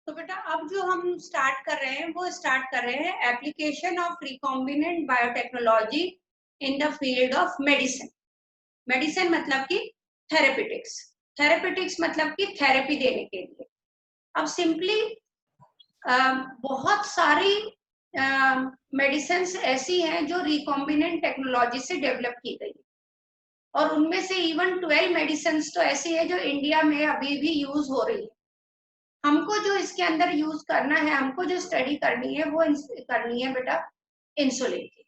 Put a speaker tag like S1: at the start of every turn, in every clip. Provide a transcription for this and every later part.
S1: तो बेटा अब जो हम स्टार्ट कर रहे हैं वो स्टार्ट कर रहे हैं application of recombinant biotechnology in the field of medicine. Medicine मतलब कि थेरेपेटिक्स, थेरेपेटिक्स मतलब कि थेरेपी देने के लिए। अब सिंपली बहुत सारी मेडिसिन ऐसी हैं जो रिकॉम्बिनेंट टेक्नोलॉजी से डेवलप की गई और उनमें से इवन 12 मेडिसिन तो ऐसी है जो इंडिया में अभी भी यूज हो रही है। हमको जो इसके अंदर यूज करना है, हमको जो स्टडी करनी है वो करनी है बेटा इंसुलिन की।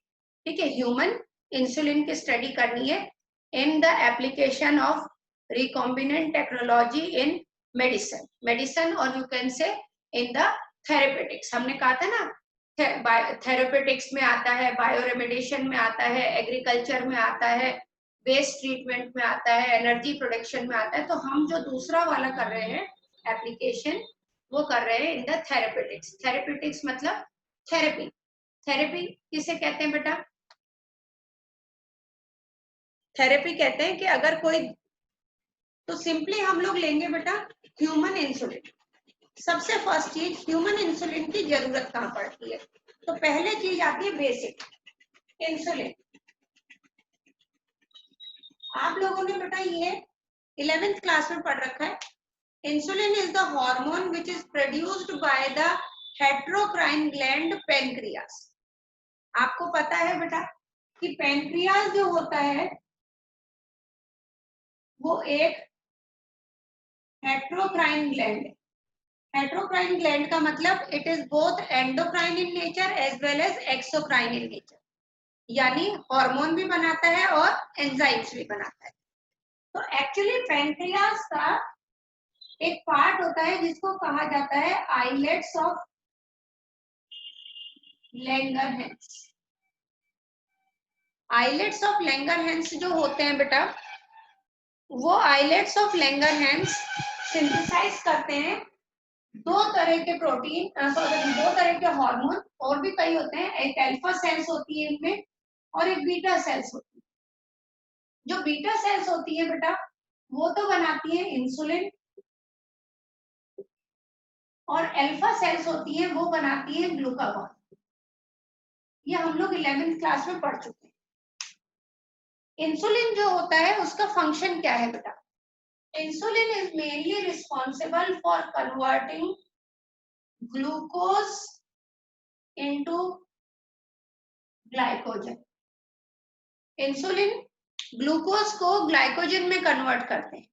S1: ठीक है, ह्यूमन इंसुलिन की स्टडी करनी है in the application of recombinant technology in medicine, medicine और you can say in the therapeutics. हमने कहा था ना, थेरेपेटिक्स में आता है, बायोरेमेडिएशन में आता है, एग्रीकल्चर में आता है, वेस्ट ट्रीटमेंट में आता है, एनर्जी प्रोडक्शन में आता है। तो हम जो दूसरा वाला कर रहे हैं एप्लीकेशन, वो कर रहे हैं इन द थेरेपेटिक्स। थेरेपेटिक्स मतलब थेरेपी। थेरेपी किसे कहते हैं बेटा? थेरेपी कहते हैं कि अगर कोई, तो सिंपली हम लोग लेंगे बेटा ह्यूमन इंसुलिन। सबसे फर्स्ट चीज, ह्यूमन इंसुलिन की जरूरत कहाँ पड़ती है? तो पहले चीज आती है बेसिक इंसुलिन। आप लोगों ने बेटा ये 11th क्लास में पढ़ रखा है। Insulin is the hormone which is produced by the heterocrine gland pancreas. आपको पता है बेटा कि पेनक्रियास जो होता है वो एक हेटेरोक्राइन ग्लैंड है। हेटेरोक्राइन ग्लैंड का मतलब it is both endocrine in nature as well as exocrine in nature, यानी हार्मोन भी बनाता है और एंजाइम्स भी बनाता है। तो एक्चुअली पेनक्रियास का एक पार्ट होता है जिसको कहा जाता है islets of Langerhans. Islets of Langerhans जो होते हैं बेटा, वो आइलेट्स ऑफ लैंगरहैंस सिंथेसाइज करते हैं दो तरह के प्रोटीन, दो तरह के हार्मोन, और भी कई होते हैं। एक अल्फा सेल्स होती है इनमें और एक बीटा सेल्स होती है। जो बीटा सेल्स होती है बेटा वो तो बनाती है इंसुलिन, और अल्फा सेल्स होती है वो बनाती है ग्लूकागॉन। ये हम लोग 11th क्लास में पढ़ चुके हैं। इंसुलिन जो होता है उसका फंक्शन क्या है बेटा? Insulin is mainly responsible for converting glucose into glycogen. Insulin glucose को ग्लाइकोजन में कन्वर्ट करते हैं,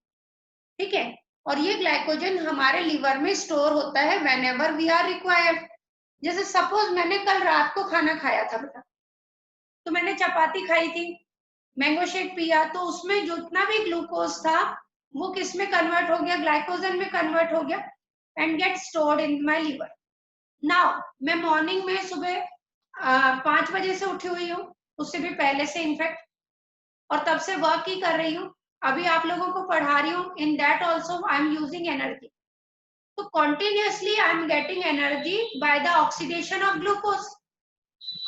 S1: ठीक है, और ये ग्लाइकोजन हमारे लीवर में स्टोर होता है whenever we are required. जैसे सपोज मैंने कल रात को खाना खाया था बेटा, तो मैंने चपाती खाई थी, मैंगो शेक पिया, तो उसमें जितना भी ग्लूकोज था वो किस में कन्वर्ट हो गया? ग्लाइकोजन में कन्वर्ट हो गया and get stored in my liver. Now मैं मॉर्निंग में सुबह 5 बजे से उठी हुई हूँ, उससे भी पहले से इनफैक्ट, और तब से वर्क ही कर रही हूँ। अभी आप लोगों को पढ़ा रही हूँ, in that also I am using energy. तो continuously I am getting energy by the oxidation of glucose.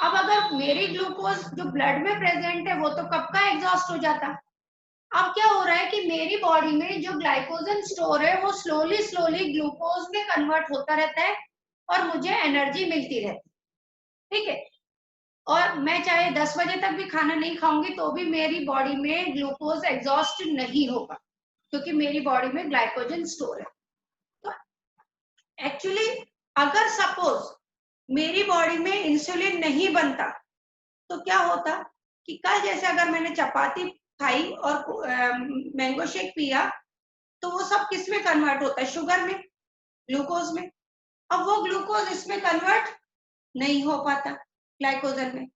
S1: अब अगर मेरी ग्लूकोज जो ब्लड में प्रेजेंट है वो तो कब का एग्जॉस्ट हो जाता। अब क्या हो रहा है कि मेरी बॉडी में जो ग्लाइकोजन स्टोर है वो स्लोली स्लोली ग्लूकोज में कन्वर्ट होता रहता है और मुझे एनर्जी मिलती रहती है, ठीक है। और मैं चाहे 10 बजे तक भी खाना नहीं खाऊंगी तो भी मेरी बॉडी में ग्लूकोज एग्जॉस्ट नहीं होगा, क्योंकि मेरी बॉडी में ग्लाइकोजन स्टोर है। तो एक्चुअली अगर सपोज मेरी बॉडी में इंसुलिन नहीं बनता तो क्या होता कि कल जैसे अगर मैंने चपाती खाई और मैंगो शेक पिया, तो वो सब किस में कन्वर्ट होता है? शुगर में, ग्लूकोज में। अब वो ग्लूकोज इसमें कन्वर्ट नहीं हो पाता ग्लाइकोजन में,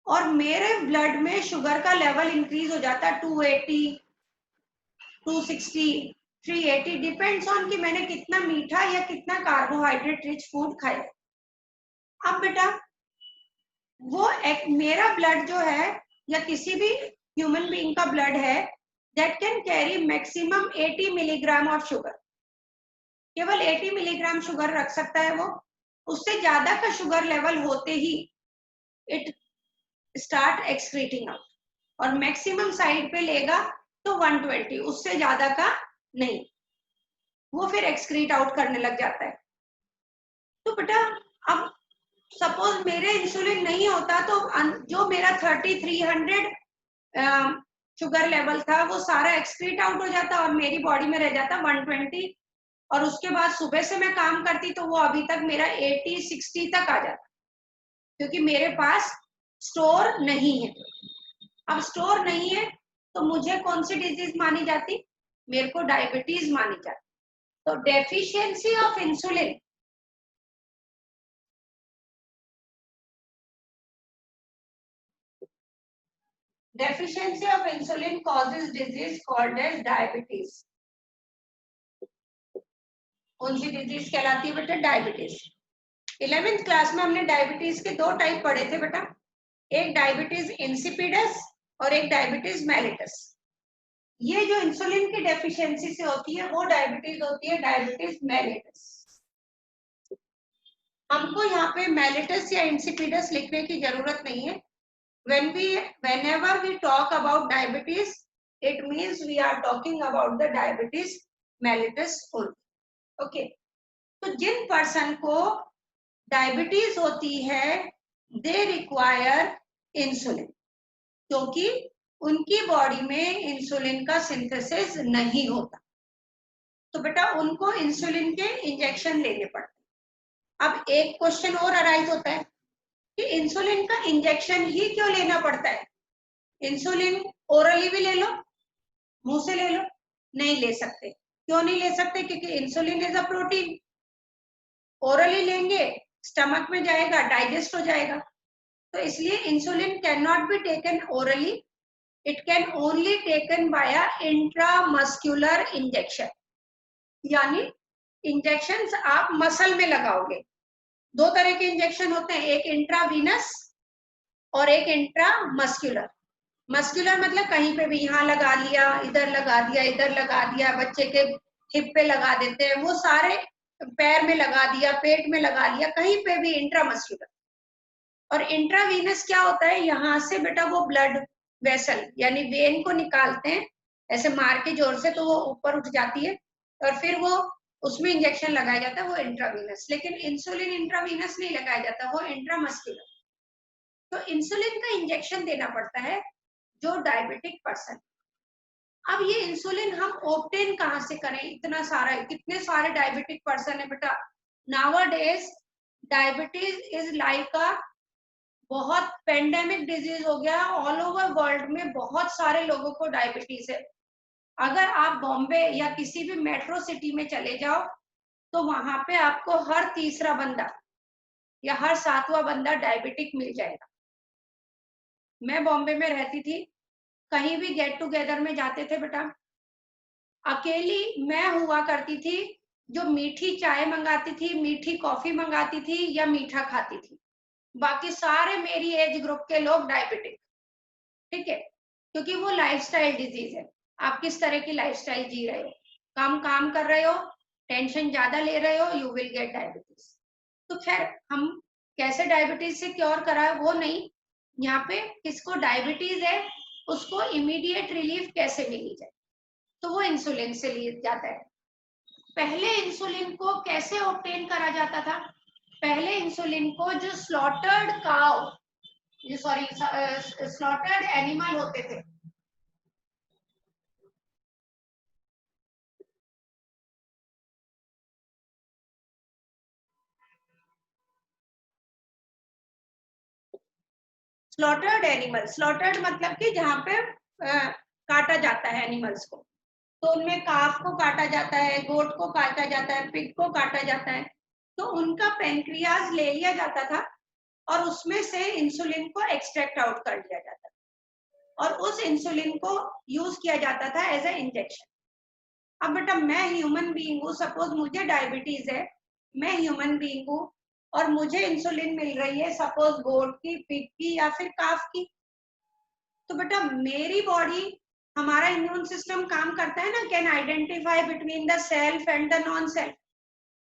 S1: और मेरे ब्लड में शुगर का लेवल इंक्रीज हो जाता है 280, 260, 380, डिपेंड्स ऑन कि मैंने कितना मीठा या कितना कार्बोहाइड्रेट रिच फूड खाया। अब बेटा वो एक मेरा ब्लड जो है या किसी भी ह्यूमन बीइंग का ब्लड है, that can carry maximum 80 milligram of sugar. केवल 80 मिलीग्राम शुगर रख सकता है वो। उससे ज्यादा का शुगर लेवल होते ही इट स्टार्ट एक्सक्रीटिंग आउट, और मैक्सिमम साइड पे लेगा तो 120, उससे ज्यादा का नहीं, वो फिर एक्सक्रीट आउट करने लग जाता है। तो बेटा अब सपोज मेरे इंसुलिन नहीं होता तो जो मेरा 3300 शुगर लेवल था वो सारा एक्सक्रीट आउट हो जाता और मेरी बॉडी में रह जाता 120, और उसके बाद सुबह से मैं काम करती तो वो अभी तक मेरा 80-60 तक आ जाता, क्योंकि मेरे पास स्टोर नहीं है। अब स्टोर नहीं है तो मुझे कौन सी डिजीज मानी जाती, मेरे को डायबिटीज मानी जाती। तो deficiency of insulin deficiency of insulin causes disease called as diabetes। कौन सी डिजीज कहलाती है बेटा, डायबिटीज। 11th क्लास में हमने डायबिटीज के दो टाइप पढ़े थे बेटा, एक डायबिटीज इंसिपिडस और एक डायबिटीज मेलिटस। ये जो इंसुलिन की डेफिशिएंसी से होती है वो डायबिटीज होती है डायबिटीज मेलिटस। हमको यहाँ पे मेलिटस या इंसिपिडस लिखने की जरूरत नहीं है। Whenever we talk about diabetes, it means we are talking about the diabetes mellitus only. Okay. तो जिन पर्सन को डायबिटीज होती है दे रिक्वायर इंसुलिन, क्योंकि उनकी बॉडी में इंसुलिन का सिंथेसिस नहीं होता, तो बेटा उनको इंसुलिन के इंजेक्शन लेने पड़ते हैं। अब एक क्वेश्चन और अराइज होता है कि इंसुलिन का इंजेक्शन ही क्यों लेना पड़ता है, इंसुलिन ओरली भी ले लो, मुंह से ले लो, नहीं ले सकते। क्यों नहीं ले सकते, क्योंकि insulin is a protein, orally लेंगे स्टमक में जाएगा, डाइजेस्ट हो जाएगा, तो इसलिए insulin can not be taken orally, it can only taken by intramuscular injection, यानी इंजेक्शन आप मसल में लगाओगे। दो तरह के इंजेक्शन होते हैं, एक इंट्रावीनस और एक इंट्रामस्कुलर। मस्कुलर मतलब कहीं पे भी, यहाँ लगा लिया, इधर लगा दिया, इधर लगा दिया, बच्चे के हिप पे लगा देते हैं, वो सारे पैर में लगा दिया, पेट में लगा लिया, कहीं पे भी इंट्रामस्कुलर। और इंट्रावीनस क्या होता है, यहाँ से बेटा वो ब्लड वेसल यानी वेन को निकालते हैं, ऐसे मार के जोर से तो वो ऊपर उठ जाती है और फिर वो उसमें इंजेक्शन लगाया जाता है, वो इंट्रावीनस। लेकिन इंसुलिन इंट्रावीनस नहीं लगाया जाता, वो इंट्रामस्कुलर। तो इंसुलिन का इंजेक्शन देना पड़ता है जो डायबिटिक पर्सन। अब ये इंसुलिन हम ऑब्टेन कहाँ से करें, इतना सारा, कितने सारे डायबिटिक पर्सन है बेटा। नाउअडेज डायबिटीज इज लाइक अ बहुत पेंडेमिक डिजीज हो गया, ऑल ओवर वर्ल्ड में बहुत सारे लोगों को डायबिटीज है। अगर आप बॉम्बे या किसी भी मेट्रो सिटी में चले जाओ तो वहां पे आपको हर तीसरा बंदा या हर सातवां बंदा डायबिटिक मिल जाएगा। मैं बॉम्बे में रहती थी, कहीं भी गेट टुगेदर में जाते थे बेटा, अकेली मैं हुआ करती थी जो मीठी चाय मंगाती थी, मीठी कॉफी मंगाती थी या मीठा खाती थी। बाकी सारे मेरी एज ग्रुप के लोग डायबिटिक, ठीक है, क्योंकि वो लाइफस्टाइल डिजीज है। आप किस तरह की लाइफस्टाइल जी रहे हो, कम काम कर रहे हो, टेंशन ज्यादा ले रहे हो, यू विल गेट डायबिटीज। तो खैर हम कैसे डायबिटीज से क्योर कराए वो नहीं, यहाँ पे किसको डायबिटीज है उसको इमीडिएट रिलीफ कैसे मिली जाए, तो वो इंसुलिन से लिया जाता है। पहले इंसुलिन को कैसे ऑब्टेन करा जाता था, पहले इंसुलिन को जो slaughtered cow, sorry slaughtered animal होते थे, स्लॉटर्ड एनिमल, स्लॉटर्ड मतलब कि जहाँ पे काटा जाता है एनिमल्स को, तो उनमें काफ को काटा जाता है, गोट को काटा जाता है, पिग को काटा जाता है, तो उनका पेनक्रियाज ले लिया जाता था और उसमें से इंसुलिन को एक्सट्रैक्ट आउट कर लिया जाता था और उस इंसुलिन को यूज किया जाता था एज ए इंजेक्शन। अब बेटा मैं ह्यूमन बीइंग हूँ, सपोज मुझे डायबिटीज है, मैं ह्यूमन बीइंग हूँ और मुझे इंसुलिन मिल रही है सपोज गोट की, पिग की या फिर काफ की, तो बेटा मेरी बॉडी, हमारा इम्यून सिस्टम काम करता है ना, can identify between the self and the non self.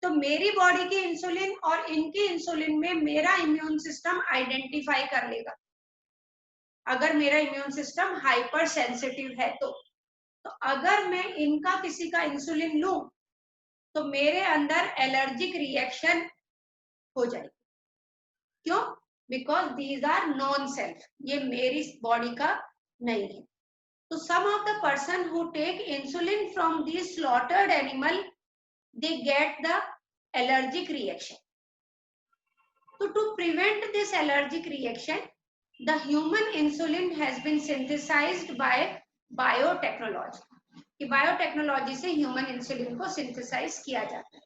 S1: तो मेरी बॉडी की इंसुलिन और इनकी इंसुलिन में मेरा इम्यून सिस्टम आइडेंटिफाई कर लेगा, अगर मेरा इम्यून सिस्टम हाइपर सेंसिटिव है तो अगर मैं इनका किसी का इंसुलिन लूं तो मेरे अंदर एलर्जिक रिएक्शन हो जाएगी। क्यों? Because these are non self, ये मेरी बॉडी का नहीं है। तो some of the person who take insulin from these slaughtered animal, they get the allergic reaction. So to prevent this allergic reaction, the human insulin has been synthesized by biotechnology. कि biotechnology से human insulin को synthesise किया जाता है।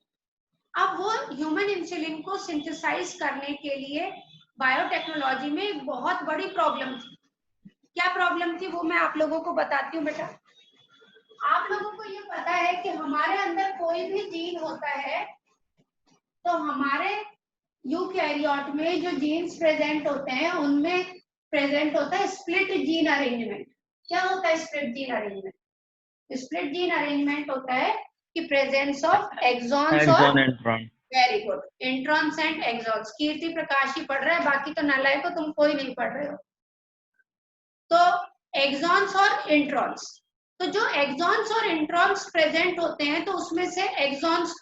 S1: अब वो human insulin को synthesise करने के लिए बायोटेक्नोलॉजी में एक बहुत बड़ी प्रॉब्लम थी। क्या प्रॉब्लम थी वो मैं आप लोगों को बताती हूँ बेटा। आप लोगों को ये पता है कि हमारे अंदर कोई भी जीन होता है तो हमारे यूकैरियोट में जो जीन्स प्रेजेंट होते हैं उनमें प्रेजेंट होता है स्प्लिट जीन अरेंजमेंट। क्या होता है split gene arrangement? Split gene arrangement होता है कि प्रेजेंस ऑफ एक्सॉन्स और very good introns and exons. Kirti Prakash ही पढ़ रहा है, बाकी तो नालायक को तुम कोई नहीं पढ़ रहे हो। तो एक्सॉन्स और इंट्रॉन्स, तो जो एक्सॉन्स और इंट्रॉन्स प्रेजेंट होते हैं तो उसमें से एक्सॉन्स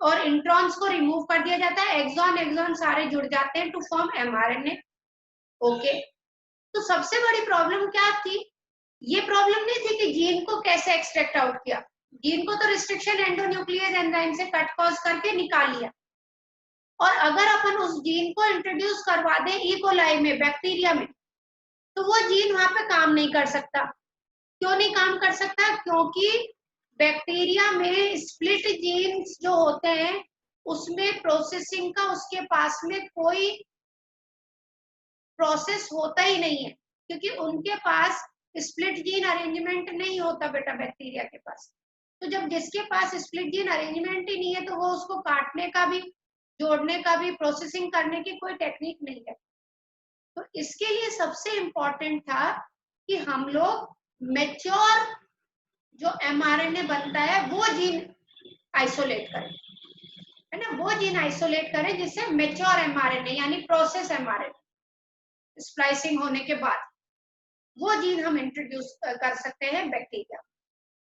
S1: और इंट्रॉन्स को रिमूव कर दिया जाता है, एक्सॉन एक्सॉन सारे जुड़ जाते हैं टू फॉर्म एमआरएनए। ओके, तो सबसे बड़ी प्रॉब्लम क्या थी? ये प्रॉब्लम नहीं थी कि जीन को कैसे एक्सट्रैक्ट आउट किया, जीन को तो रिस्ट्रिक्शन एंडोन्यूक्लियस एंजाइम से कट कॉज करके निकाल लिया। और अगर अपन उस जीन को इंट्रोड्यूस करवा दें ई कोलाई में, बैक्टीरिया में, तो वो जीन वहां पे काम नहीं कर सकता। क्यों नहीं काम कर सकता? क्योंकि बैक्टीरिया में स्प्लिट जीन्स जो होते हैं उसमें प्रोसेसिंग का उसके पास में कोई प्रोसेस होता ही नहीं है, क्योंकि उनके पास स्प्लिट जीन अरेंजमेंट नहीं होता बेटा बैक्टीरिया के पास। तो जब जिसके पास स्प्लिट जीन अरेंजमेंट ही नहीं है तो वो उसको काटने का भी, जोड़ने का भी, प्रोसेसिंग करने की कोई टेक्निक नहीं है। तो इसके लिए सबसे इम्पोर्टेंट था कि हम लोग मैच्योर जो एमआरएनए बनता है वो जीन आइसोलेट करें, है ना, वो जीन आइसोलेट करें जिससे मैच्योर एमआरएनए यानी प्रोसेस एमआरएनए स्प्लाइसिंग होने के बाद वो जीन हम इंट्रोड्यूस कर सकते हैं बैक्टीरिया।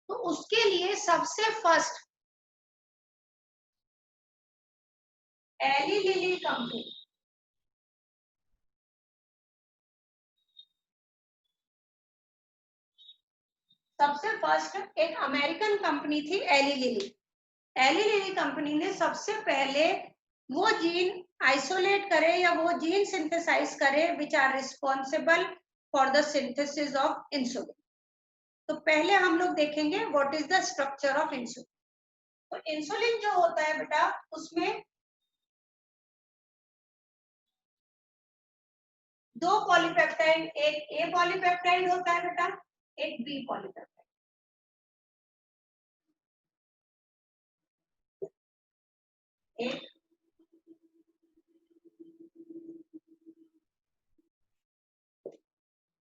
S1: तो उसके लिए सबसे फर्स्ट एली लिली कंपनी, सबसे फर्स्ट एक अमेरिकन कंपनी थी Eli Lilly. Eli Lilly company ने सबसे पहले वो जीन आइसोलेट करे या वो जीन सिंथेसाइज करे which are responsible for the synthesis of insulin. तो पहले हम लोग देखेंगे what is the structure of insulin. तो इंसुलिन जो होता है बेटा उसमें दो पॉलीपेप्टाइड, एक ए पॉलीपेप्टाइड होता है बेटा, एक बी पॉलीपेप्टाइड। एक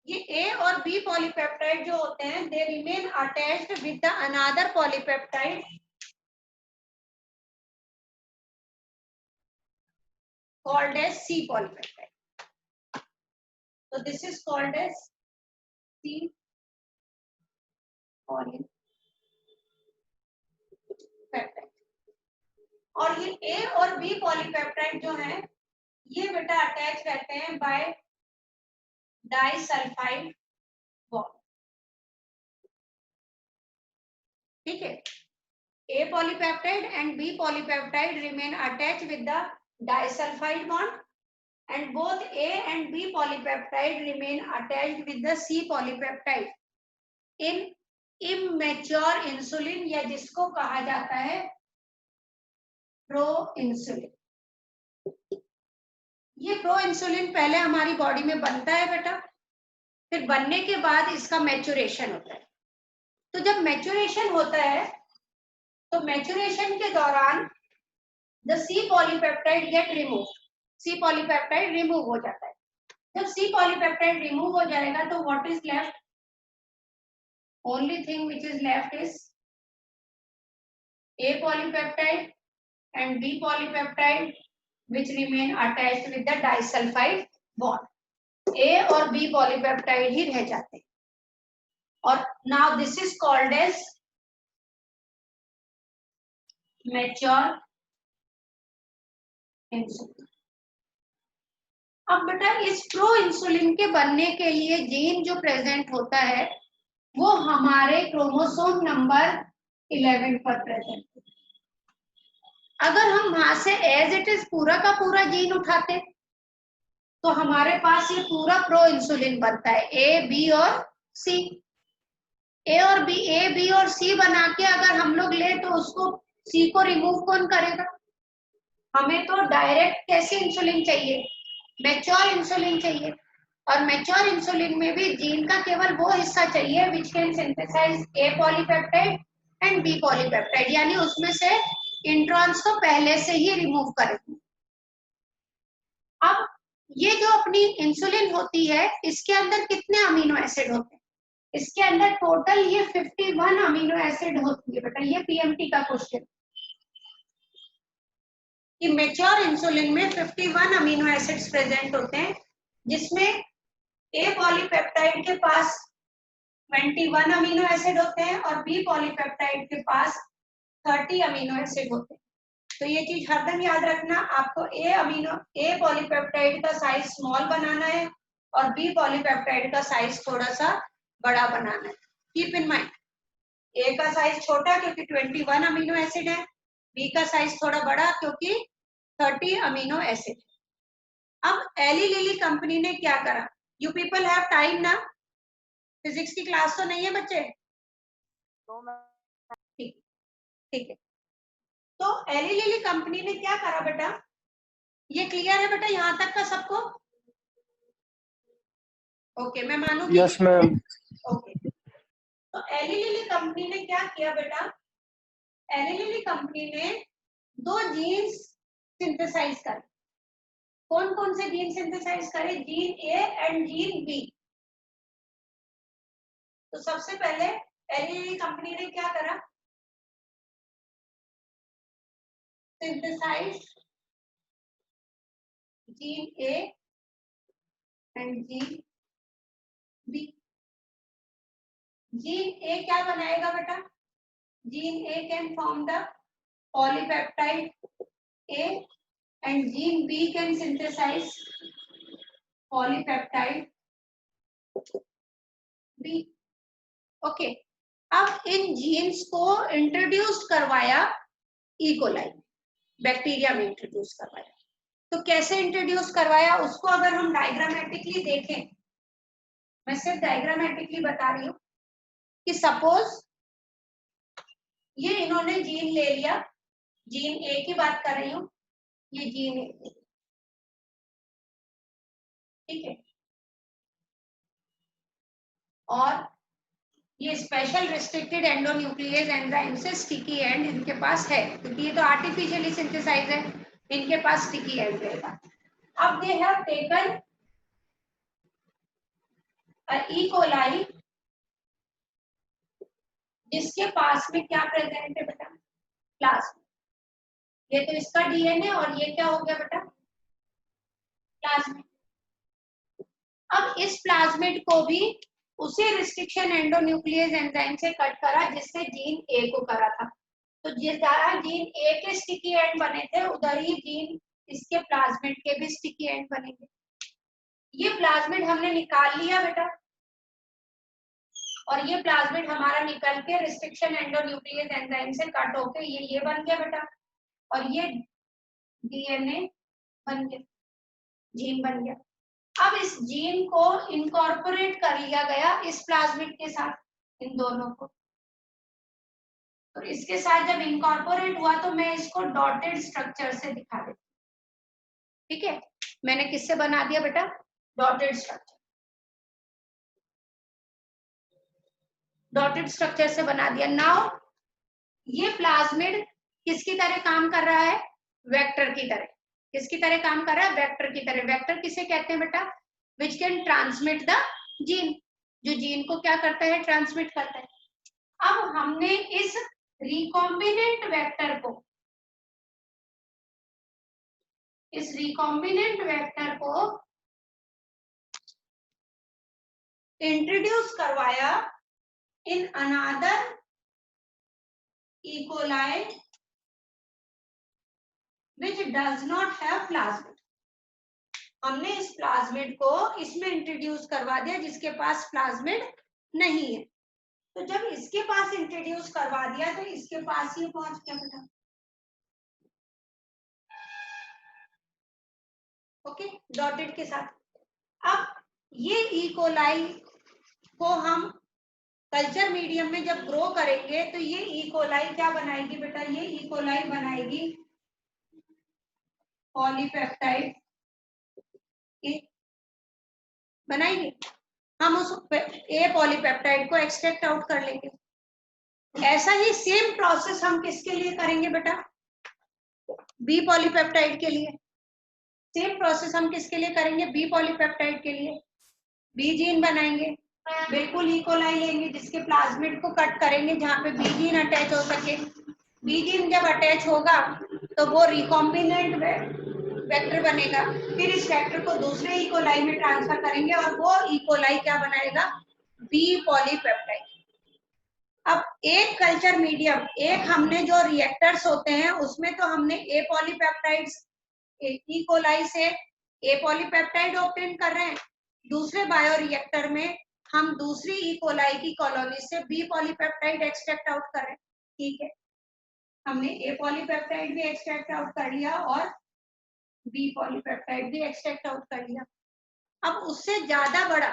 S1: ये ए और बी पॉलीपेप्टाइड जो होते हैं they remain attached with the another polypeptide called as C polypeptide. So this is called as C polypeptide. और ये ए और बी पॉलीपेप्टाइड जो है ये बेटा अटैच रहते हैं बाय डाइसल्फाइड बॉन्ड। ठीक है, A polypeptide and B polypeptide remain attached with the disulfide bond and both A and B polypeptide remain attached with the C polypeptide in immature insulin या जिसको कहा जाता है प्रो इंसुलिन। ये pro insulin पहले हमारी बॉडी में बनता है बेटा, फिर बनने के बाद इसका मैच्योरेशन होता है। तो जब मैच्योरेशन होता है तो मैच्योरेशन के दौरान the C polypeptide get remove, C polypeptide remove हो जाता है। जब सी पॉलीपेप्टाइड रिमूव हो जाएगा तो what is left? Only thing which is left is A polypeptide and B polypeptide which remain attached with the disulphide bond. A और B polypeptide ही रह जाते हैं। और now this is called as mature insulin. अब बेटा इस pro insulin के बनने के लिए जीन जो प्रेजेंट होता है वो हमारे क्रोमोसोम नंबर 11 पर प्रेजेंट है। अगर हम वहां से एज इट इज पूरा का पूरा जीन उठाते तो हमारे पास ये पूरा प्रो इंसुलिन बनता है, ए बी और सी। ए और बी, ए बी और सी बना के अगर हम लोग ले तो उसको सी को रिमूव कौन करेगा? हमें तो डायरेक्ट कैसे इंसुलिन चाहिए? मैच्योर इंसुलिन चाहिए। और मैच्योर इंसुलिन में भी जीन का केवल वो हिस्सा चाहिए which can synthesize A polypeptide and B polypeptide, यानी उसमें से इंट्रॉन्स को पहले से ही रिमूव करेंगे। अब ये जो अपनी इंसुलिन होती है इसके अंदर कितने अमीनो एसिड होते हैं? इसके अंदर टोटल ये 51 अमीनो एसिड होती है बेटा। ये पीएमटी का क्वेश्चन कि मैच्योर इंसुलिन में 51 अमीनो एसिड्स प्रेजेंट होते हैं, जिसमें ए पॉलीपेप्टाइड के पास 21 अमीनो एसिड होते हैं और बी पॉलीपेप्टाइड के पास 30 अमीनो एसिड होते हैं। तो ये चीज हरदम याद रखना, आपको ए पॉलीपेप्टाइड का साइज स्मॉल बनाना है और बी पॉलीपेप्टाइड का साइज थोड़ा सा बड़ा बनाना है। कीप इन माइंड, ए का साइज छोटा क्योंकि 21 अमीनो एसिड है, बी का साइज थोड़ा बड़ा क्योंकि 30 अमीनो एसिड। अब एली लिली कंपनी ने क्या करा? यू पीपल हैव टाइम ना? फिजिक्स की क्लास तो नहीं है बच्चे? ठीक ठीक है। तो एली लिली कंपनी ने क्या करा बेटा? ये क्लियर है बेटा यहाँ तक का सबको? ओके, मैं मानू कि
S2: यस मैम।
S1: ओके, तो एली लिली कंपनी ने क्या किया बेटा? एली लिली कंपनी ने 2 जीन्स सिंथेसाइज करे। कौन कौन से जीन सिंथेसाइज करे? Gene A and gene B. तो सबसे पहले एली लिली कंपनी ने क्या करा? Synthesize gene A and gene B. Gene A क्या बनाएगा बेटा? Gene A can form the polypeptide A and gene B can synthesize polypeptide B. Okay. अब इन जीन्स को इंट्रोड्यूस करवाया इकोलाई, बैक्टीरिया में इंट्रोड्यूस करवाया। तो कैसे इंट्रोड्यूस करवाया उसको अगर हम डायग्रामेटिकली देखें, मैं सिर्फ डायग्रामेटिकली बता रही हूँ कि सपोज ये इन्होंने जीन ले लिया, जीन ए की बात कर रही हूँ, ये जीन ए, ठीक है, और ये स्पेशल रिस्ट्रिक्टेड एंडोन्यूक्लियस एंजाइम से स्टिकी एंड इनके पास है क्योंकि ये तो आर्टिफिशियली सिंथेसाइज है, इनके पास स्टिकी एंड रहेगा। अब they have taken a E coli जिसके पास में क्या प्रेजेंट है बेटा? प्लाज्मा। ये तो इसका डीएनए और ये क्या हो गया बेटा? प्लाज्मिड। अब इस प्लाज्मिड को भी उसी रिस्ट्रिक्शन एंडोन्यूक्लियस एंजाइम से कट करा जिससे जीन ए को करा था। तो जहाँ जीन ए के स्टिकी एंड बने थे उधर ही जीन इसके प्लाज्मिड के भी स्टिकी एंड बनेंगे। ये प्लाज्मिड हमने निकाल लिया बेटा और ये प्लाज्मिड हमारा निकल के रिस्ट्रिक्शन एंडोन्यूक्लियस एंजाइम से कट होके ये बन गया बेटा और ये डीएनए बन गया, जीन बन गया। अब इस जीन को इनकॉर्पोरेट कर लिया गया इस प्लाज्मिड के साथ, इन दोनों को। तो इसके साथ जब इनकॉर्पोरेट हुआ तो मैं इसको डॉटेड स्ट्रक्चर से दिखा देती हूँ, ठीक है? मैंने किससे बना दिया बेटा? Dotted structure. डॉटेड स्ट्रक्चर से बना दिया। नाउ ये प्लाज्मिड किसकी तरह काम कर रहा है? वेक्टर की तरह। किसकी तरह काम कर रहा है? वेक्टर की तरह। वेक्टर किसे कहते हैं बेटा? Which can transmit the gene, जो जीन को क्या करता है? ट्रांसमिट करता है। अब हमने इस रिकॉम्बिनेंट वेक्टर को, इस रिकॉम्बिनेंट वेक्टर को इंट्रोड्यूस करवाया in another E. coli which does not have plasmid। हमने इस प्लाज्मिड को इसमें इंट्रोड्यूस करवा दिया जिसके पास प्लाज्मिड नहीं है। तो जब इसके पास इंट्रोड्यूस करवा दिया तो इसके पास ये पहुंच गया बेटा। ओके, डॉटेड के साथ। अब ये ई कोलाई को हम कल्चर मीडियम में जब ग्रो करेंगे तो ये ई कोलाई क्या बनाएगी बेटा, ये ई कोलाई बनाएगी पॉलीपेप्टाइड बनाएगी। हम उस ए पॉलीपेप्टाइड को एक्सट्रैक्ट आउट कर लेंगे। ऐसा ही सेम प्रोसेस हम किसके लिए करेंगे बेटा, बी पॉलीपेप्टाइड के लिए। सेम प्रोसेस हम किसके लिए करेंगे, बी पॉलीपेप्टाइड के लिए। बी जीन बनाएंगे, बिल्कुल ई कोलाई लेंगे जिसके प्लाज्मिड को कट करेंगे जहां पे बी जीन अटैच हो सके। बी जीन जब अटैच होगा तो वो रिकॉम्बिनेंट वेक्टर बनेगा, फिर इस वेक्टर को दूसरे ई कोलाई में ट्रांसफर करेंगे और वो ई कोलाई क्या बनाएगा, बी पॉलीपेप्टाइड। अब एक कल्चर मीडियम, एक हमने जो रिएक्टर्स होते हैं उसमें तो हमने ए पॉलीपेप्टाइड्स ई कोलाई से ए पॉलीपेप्टाइड ऑब्टेन कर रहे हैं, दूसरे बायोरिएक्टर में हम दूसरी ई कोलाई की कॉलोनी से बी पॉलीपेप्टाइड एक्सट्रैक्ट आउट कर रहे हैं। ठीक है, हमने ए पॉलीपेप्टाइड भी एक्सट्रैक्ट आउट कर लिया और बी पॉलीपेप्टाइड भी एक्सट्रैक्ट आउट कर लिया। अब उससे ज्यादा बड़ा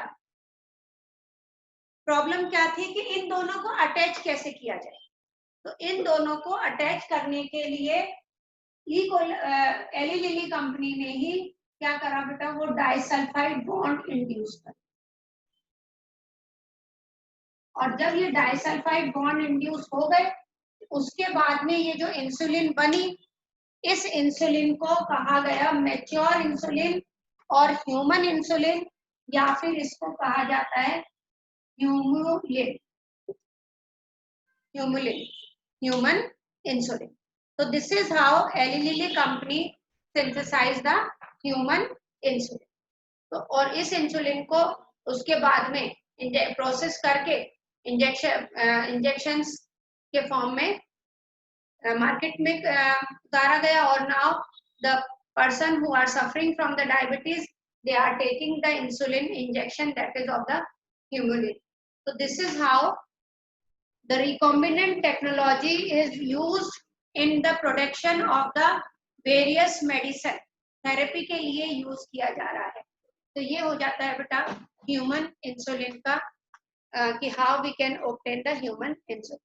S1: प्रॉब्लम क्या थी कि इन दोनों को अटैच कैसे किया जाए। तो इन दोनों को अटैच करने के लिए एली लिली कंपनी ने ही क्या करा बेटा, वो डाइसल्फाइड बॉन्ड इंड्यूस कर। और जब ये डाइसल्फाइड बॉन्ड इंड्यूस हो गए उसके बाद में ये जो इंसुलिन बनी, इस इंसुलिन को कहा गया मैच्योर इंसुलिन और ह्यूमन इंसुलिन, या फिर इसको कहा जाता है Humulin, human insulin. So this is how Eli Lilly company synthesize the human insulin. तो और इस इंसुलिन को उसके बाद में प्रोसेस करके इंजेक्शंस के फॉर्म में मार्केट में उतारा गया। और now the person who are suffering from the diabetes they are taking the insulin injection that is of the humulin. So this is how the recombinant technology is used in the production of the various medicine therapy के लिए use किया जा रहा है। तो ये हो जाता है बेटा ह्यूमन इंसुलिन का कि how we can obtain the human insulin.